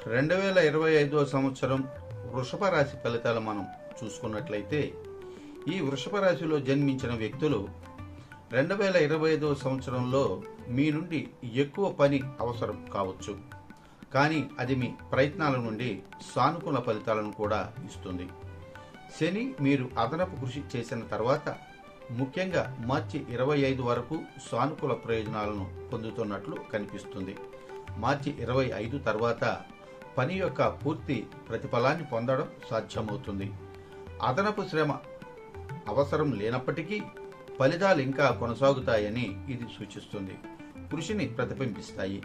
2025 సంవత్సరం వృషభ రాశి ఫలితాలు మనం చూసుకున్నట్లయితే, ఈ వృషభ రాశిలో జన్మించిన వ్యక్తులు 2025 సంవత్సరంలో మీ నుండి ఎక్కువ పని అవసరం కావచ్చు, కానీ అది మీ ప్రయత్నాల నుండి సానుకూల ఫలితాలను కూడా ఇస్తుంది. శని మీరు అదనపు కృషి చేసిన తర్వాత ముఖ్యంగా మార్చి 25 వరకు సానుకూల ప్రయోజనాలను పొందుతున్నట్లు కనిపిస్తుంది. మార్చి 25 తర్వాత పని యొక్క పూర్తి ప్రతిఫలాన్ని పొందడం సాధ్యమవుతుంది. అదనపు శ్రమ అవసరం లేనప్పటికీ ఫలితాలు ఇంకా కొనసాగుతాయని ఇది సూచిస్తుంది. కృషిని ప్రతిబింబిస్తాయి.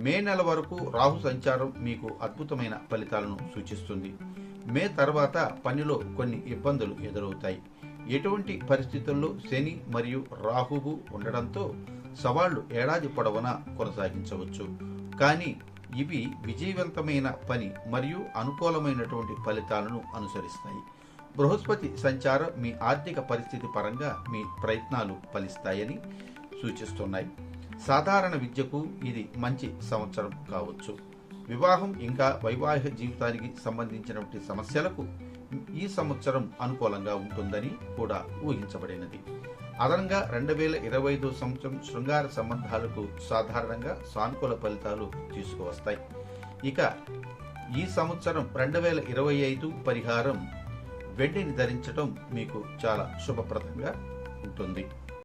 మే నెల వరకు రాహు సంచారం మీకు అద్భుతమైన ఫలితాలను సూచిస్తుంది. మే తర్వాత పనిలో కొన్ని ఇబ్బందులు ఎదురవుతాయి. ఎటువంటి పరిస్థితుల్లో శని మరియు రాహువు ఉండడంతో సవాళ్లు ఏడాది పొడవునా కొనసాగించవచ్చు, కానీ ఇవి విజయవంతమైన పని మరియు అనుకూలమైనటువంటి ఫలితాలను అనుసరిస్తాయి. బృహస్పతి సంచారం మీ ఆర్థిక పరిస్థితి పరంగా మీ ప్రయత్నాలు ఫలిస్తాయని సూచిస్తున్నాయి. సాధారణ విద్యకు ఇది మంచి సంవత్సరం కావచ్చు. వివాహం ఇంకా వైవాహిక జీవితానికి సంబంధించినటువంటి సమస్యలకు ఈ సంవత్సరం అనుకూలంగా ఉంటుందని కూడా ఊహించబడినది. అదనంగా 2025 సంవత్సరం శృంగార సంబంధాలకు సాధారణంగా సానుకూల ఫలితాలు తీసుకువస్తాయి. ఇక ఈ సంవత్సరం 2025 పరిహారం వెండిని ధరించడం మీకు చాలా శుభప్రదంగా ఉంటుంది.